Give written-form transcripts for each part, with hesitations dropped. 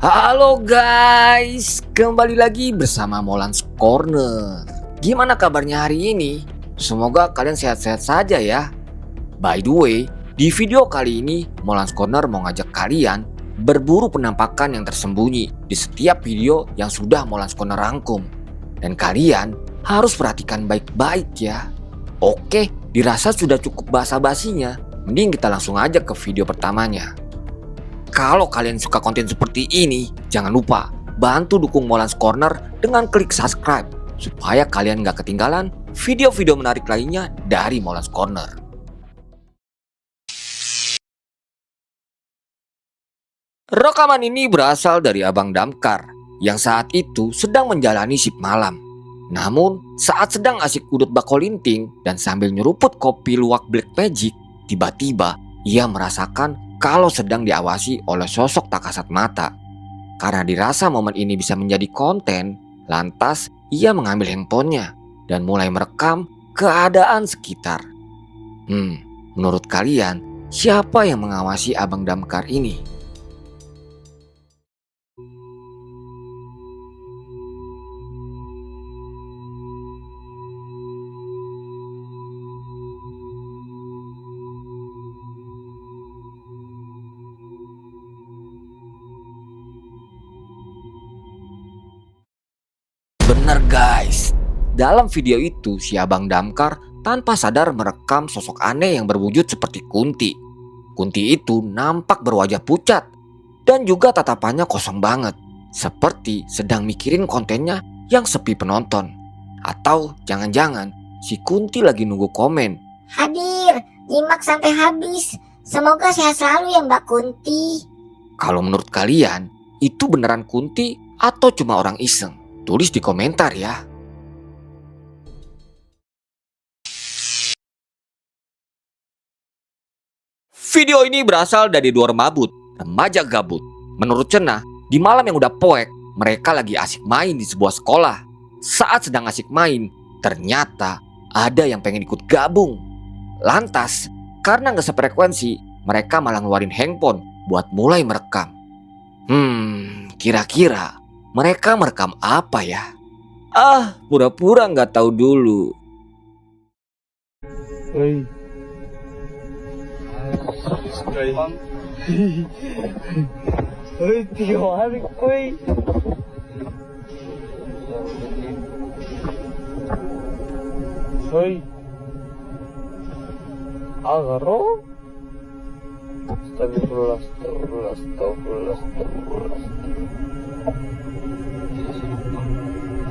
Halo guys, kembali lagi bersama Molans Corner. Gimana kabarnya hari ini? Semoga kalian sehat-sehat saja ya. By the way, di video kali ini Molans Corner mau ngajak kalian berburu penampakan yang tersembunyi di setiap video yang sudah Molans Corner rangkum. Dan kalian harus perhatikan baik-baik ya. Oke, dirasa sudah cukup basa-basinya. Mending kita langsung aja ke video pertamanya. Kalau kalian suka konten seperti ini, jangan lupa bantu dukung Molans Corner dengan klik subscribe supaya kalian gak ketinggalan video-video menarik lainnya dari Molans Corner. Rekaman ini berasal dari Abang Damkar yang saat itu sedang menjalani shift malam. Namun saat sedang asik udut bakolinting dan sambil nyeruput kopi luwak Black Magic, tiba-tiba ia merasakan kalau sedang diawasi oleh sosok tak kasat mata. Karena dirasa momen ini bisa menjadi konten, lantas ia mengambil handphonenya dan mulai merekam keadaan sekitar. Menurut kalian, siapa yang mengawasi Abang Damkar ini? Bener guys, dalam video itu si Abang Damkar tanpa sadar merekam sosok aneh yang berwujud seperti Kunti. Kunti itu nampak berwajah pucat dan juga tatapannya kosong banget, seperti sedang mikirin kontennya yang sepi penonton. Atau jangan-jangan si Kunti lagi nunggu komen. Hadir, nyimak sampai habis. Semoga sehat selalu ya Mbak Kunti. Kalau menurut kalian, itu beneran Kunti atau cuma orang iseng? Tulis di komentar ya. Video ini berasal dari dua remaja gabut. Menurut Cenah, di malam yang udah poek, mereka lagi asik main di sebuah sekolah. Saat sedang asik main, ternyata ada yang pengen ikut gabung. Lantas, karena gak sefrekuensi, mereka malah ngeluarin handphone buat mulai merekam. Kira-kira mereka merekam apa ya? Pura-pura nggak tahu dulu. Oi. Oi, 3 hari oi. Oi. Agaro. Astagfirullah.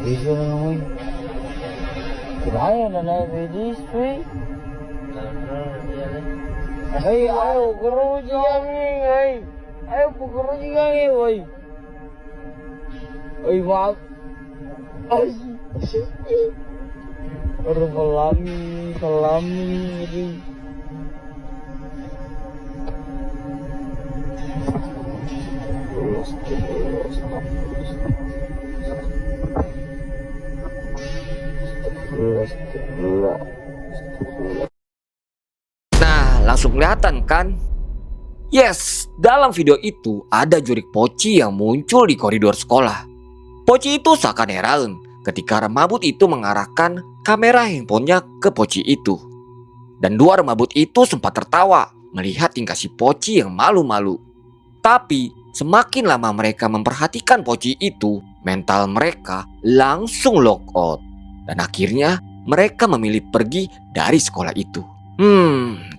Bisa namanya. Kemana naik bedis, weh? Hey, ayo keruji kami, hey. Ayo keruji kami, weh. Hey, maaf. Ay. Orang salami, ini. Nah, langsung kelihatan kan? Yes, dalam video itu ada jurik Poci yang muncul di koridor sekolah. Poci itu seakan heran ketika remabut itu mengarahkan kamera handphonenya ke Poci itu. Dan dua remabut itu sempat tertawa melihat tingkah si Poci yang malu-malu. Tapi semakin lama mereka memperhatikan Poci itu, mental mereka langsung lock out. Dan akhirnya mereka memilih pergi dari sekolah itu.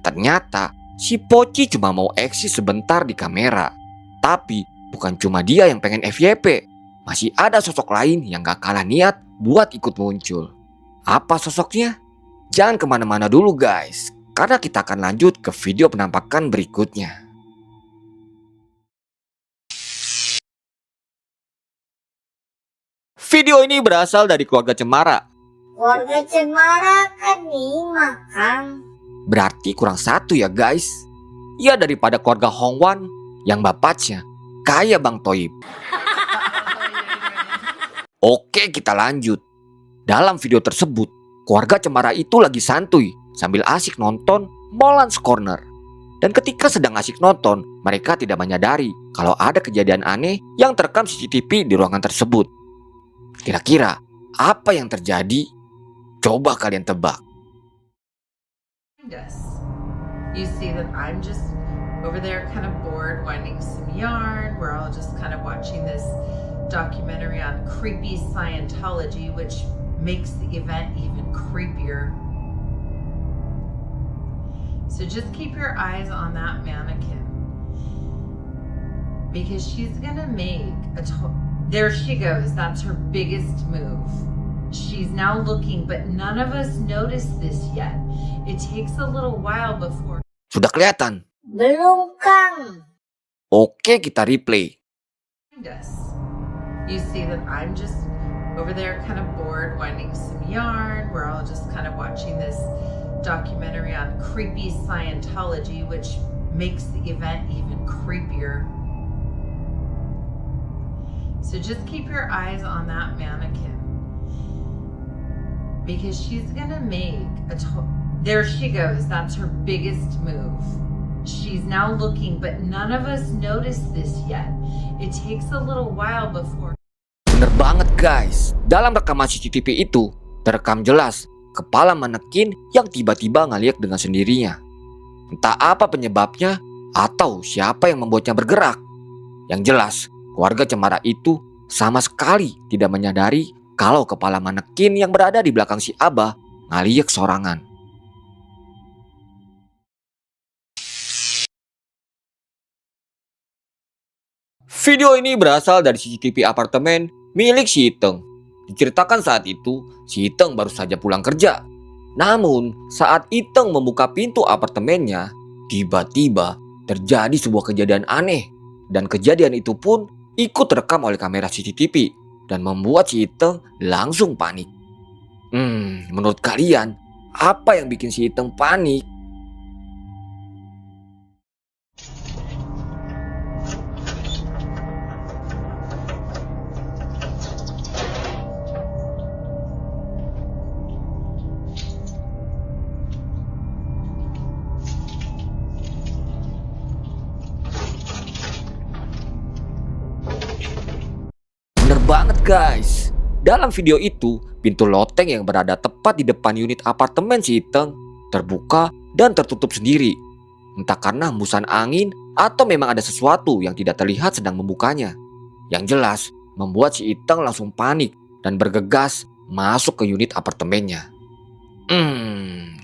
Ternyata si Poci cuma mau eksis sebentar di kamera. Tapi bukan cuma dia yang pengen FYP. Masih ada sosok lain yang gak kalah niat buat ikut muncul. Apa sosoknya? Jangan kemana-mana dulu guys, karena kita akan lanjut ke video penampakan berikutnya. Video ini berasal dari keluarga Cemara. Keluarga Cemara kan nih makan. Berarti kurang satu ya guys. Ya daripada keluarga Hongwan yang bapaknya kayak Bang Toib. Oke, kita lanjut. Dalam video tersebut, keluarga Cemara itu lagi santuy sambil asik nonton Molans Corner. Dan ketika sedang asik nonton, mereka tidak menyadari kalau ada kejadian aneh yang terekam CCTV di ruangan tersebut. Kira-kira apa yang terjadi? Coba kalian tebak. You see that I'm just over there kind of bored winding some yarn. We're all just kind of watching this documentary on creepy Scientology, which makes the event even creepier. So just keep your eyes on that mannequin, because she's gonna make there she goes. That's her biggest move. She's now looking, but none of us noticed this yet. It takes a little while before. Sudah kelihatan? Belum, Kang. Oke, kita replay. You see that I'm just over there kind of bored winding some yarn. We're all just kind of watching this documentary on creepy Scientology, which makes the event even creepier. So just keep your eyes on that mannequin, because she's gonna make there she goes. That's her biggest move. She's now looking, but none of us noticed this yet. It takes a little while before. Bener banget guys, dalam rekaman CCTV itu terekam jelas kepala manekin yang tiba-tiba ngeliat dengan sendirinya. Entah apa penyebabnya atau siapa yang membuatnya bergerak. Yang jelas, keluarga cemara itu sama sekali tidak menyadari kalau kepala manekin yang berada di belakang si Abah ngeliat sorangan. Video ini berasal dari CCTV apartemen milik si Iteng. Diceritakan saat itu, si Iteng baru saja pulang kerja. Namun, saat Iteng membuka pintu apartemennya, tiba-tiba terjadi sebuah kejadian aneh. Dan kejadian itu pun ikut terekam oleh kamera CCTV dan membuat si Iteng langsung panik. Menurut kalian, apa yang bikin si Iteng panik? Bener banget guys. Dalam video itu, pintu loteng yang berada tepat di depan unit apartemen si Iteng terbuka dan tertutup sendiri. Entah karena hembusan angin atau memang ada sesuatu yang tidak terlihat sedang membukanya. Yang jelas, membuat si Iteng langsung panik dan bergegas masuk ke unit apartemennya.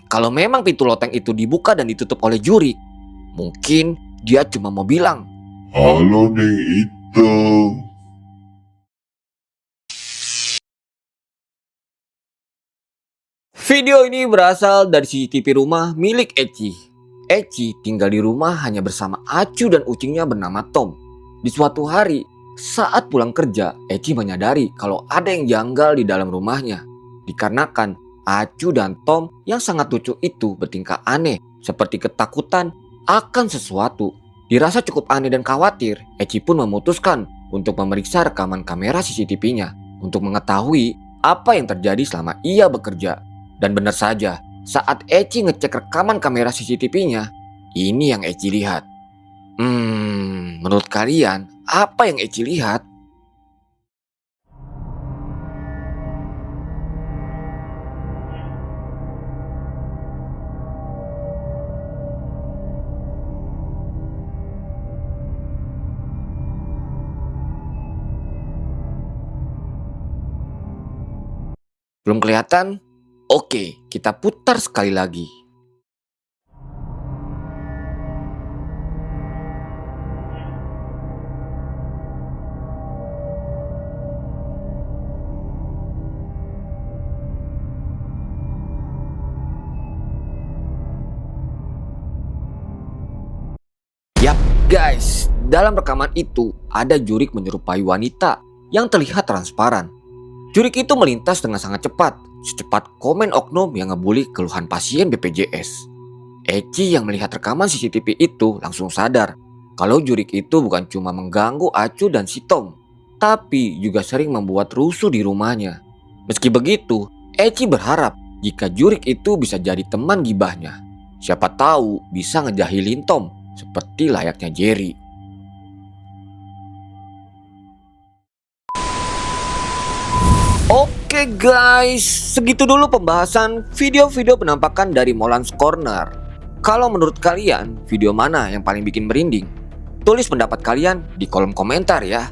Kalau memang pintu loteng itu dibuka dan ditutup oleh Jurik, mungkin dia cuma mau bilang, "Halo Neng Iteng." Video ini berasal dari CCTV rumah milik Eci. Eci tinggal di rumah hanya bersama Acu dan kucingnya bernama Tom. Di suatu hari, saat pulang kerja, Eci menyadari kalau ada yang janggal di dalam rumahnya. Dikarenakan Acu dan Tom yang sangat lucu itu bertingkah aneh, seperti ketakutan akan sesuatu. Dirasa cukup aneh dan khawatir, Eci pun memutuskan untuk memeriksa rekaman kamera CCTV-nya untuk mengetahui apa yang terjadi selama ia bekerja. Dan benar saja, saat Eci ngecek rekaman kamera CCTV-nya, ini yang Eci lihat. Menurut kalian, apa yang Eci lihat? Belum kelihatan? Oke, kita putar sekali lagi. Yap, guys, dalam rekaman itu ada Jurik menyerupai wanita yang terlihat transparan. Jurik itu melintas dengan sangat cepat, secepat komen oknum yang ngebully keluhan pasien BPJS. Eci yang melihat rekaman CCTV itu langsung sadar kalau Jurik itu bukan cuma mengganggu Acu dan si Tom, tapi juga sering membuat rusuh di rumahnya. Meski begitu, Eci berharap jika Jurik itu bisa jadi teman gibahnya. Siapa tahu bisa ngejahilin Tom seperti layaknya Jerry. Oke guys, segitu dulu pembahasan video-video penampakan dari Molan's Corner. Kalau menurut kalian, video mana yang paling bikin merinding? Tulis pendapat kalian di kolom komentar ya.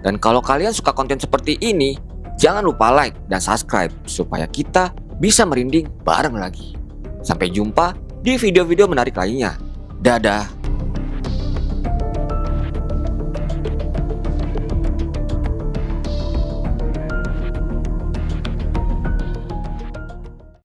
Dan kalau kalian suka konten seperti ini, jangan lupa like dan subscribe supaya kita bisa merinding bareng lagi. Sampai jumpa di video-video menarik lainnya. Dadah.